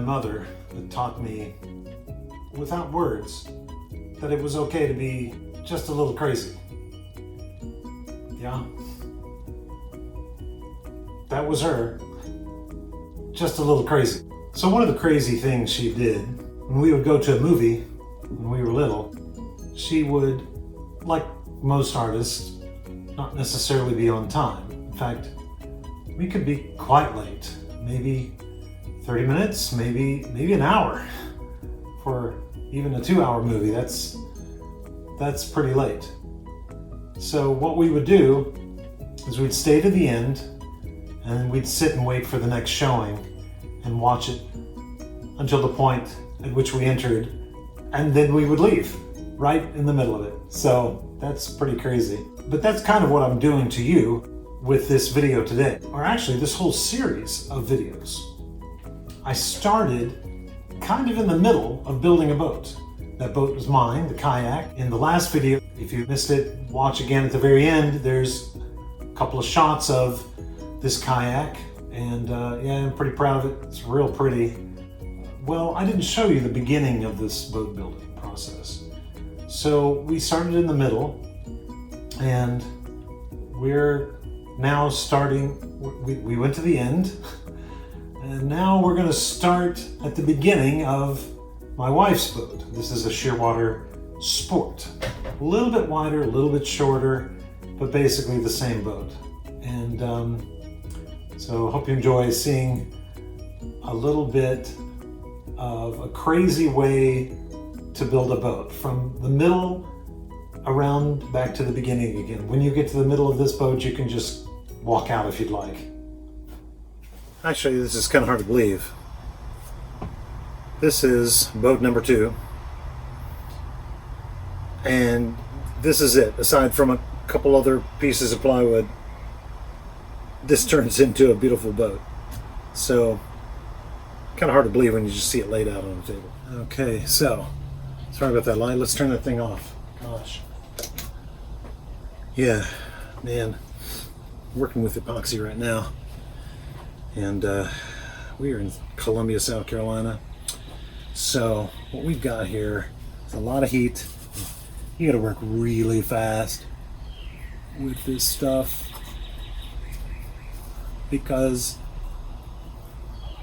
mother that taught me, without words, that it was okay to be just a little crazy. Yeah? That was her. Just a little crazy. So one of the crazy things she did, when we would go to a movie when we were little, she would, like most artists, not necessarily be on time. In fact, we could be quite late, maybe 30 minutes, maybe an hour for even a 2-hour movie. That's pretty late. So what we would do is we'd stay to the end and we'd sit and wait for the next showing and watch it until the point at which we entered, and then we would leave right in the middle of it. So that's pretty crazy. But that's kind of what I'm doing to you with this video today, or actually this whole series of videos. I started kind of in the middle of building a boat. That boat was mine, the kayak. In the last video, if you missed it, watch again at the very end. There's a couple of shots of this kayak, and yeah, I'm pretty proud of it. It's real pretty. Well, I didn't show you the beginning of this boat building process. So we started in the middle, and we're now starting, we went to the end, and now we're gonna start at the beginning of my wife's boat. This is a Shearwater Sport. A little bit wider, a little bit shorter, but basically the same boat. And so hope you enjoy seeing a little bit of a crazy way to build a boat. From the middle around back to the beginning again. When you get to the middle of this boat, you can just walk out if you'd like. Actually, this is kind of hard to believe. This is boat number 2. And this is it. Aside from a couple other pieces of plywood, this turns into a beautiful boat. So, kind of hard to believe when you just see it laid out on the table. Okay, so, sorry about that light. Let's turn that thing off. Gosh. Yeah, man. Working with epoxy right now. And we are in Columbia, South Carolina. So, what we've got here is a lot of heat. You gotta work really fast with this stuff, because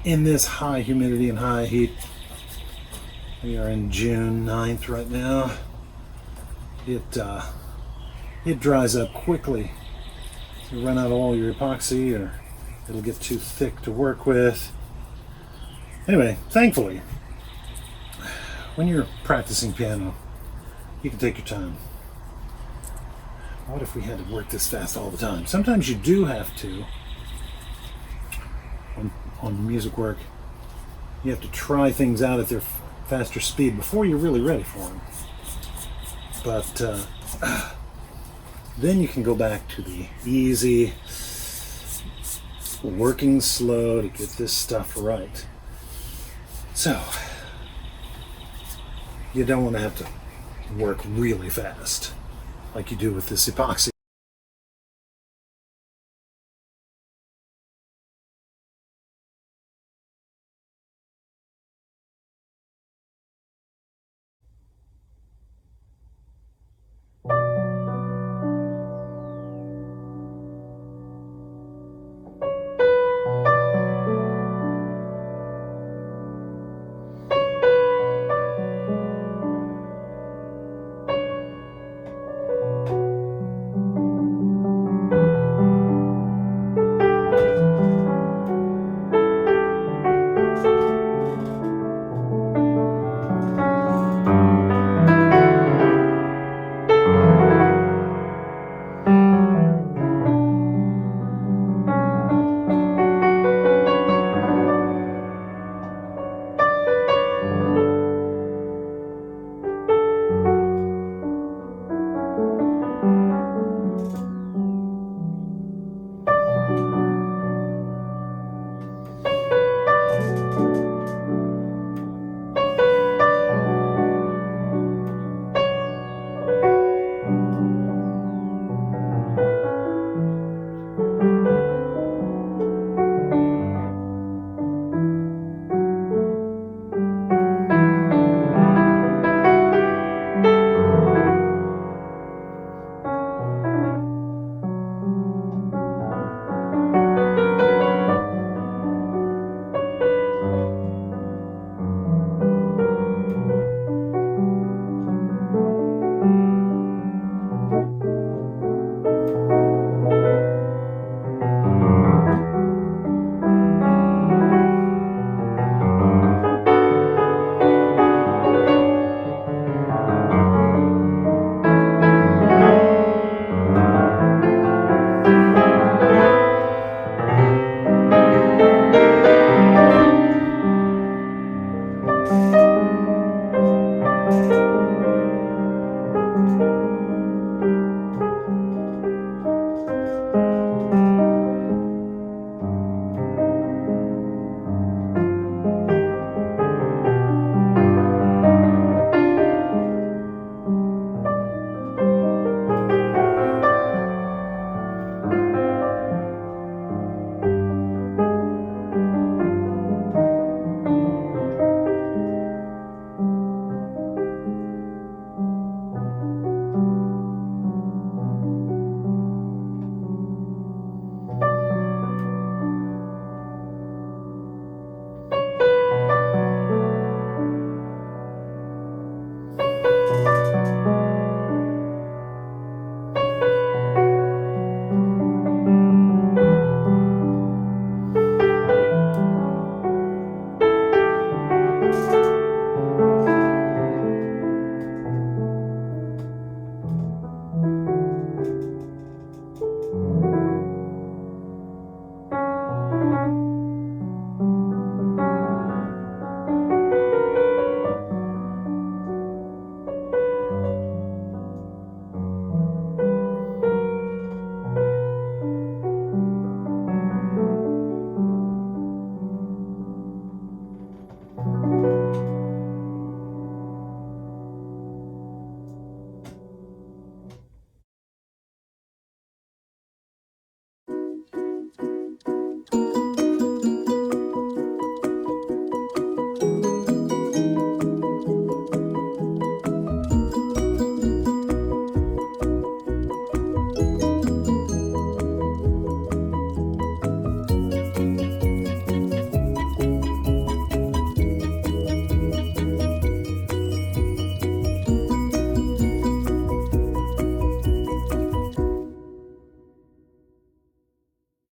in this high humidity and high heat, we are in June 9th right now, it dries up quickly. You run out of all your epoxy, or it'll get too thick to work with. Anyway, thankfully, when you're practicing piano, you can take your time. What if we had to work this fast all the time? Sometimes you do have to. On music work, you have to try things out at their faster speed before you're really ready for them. But then you can go back to the easy, working slow to get this stuff right. So, you don't want to have to work really fast like you do with this epoxy.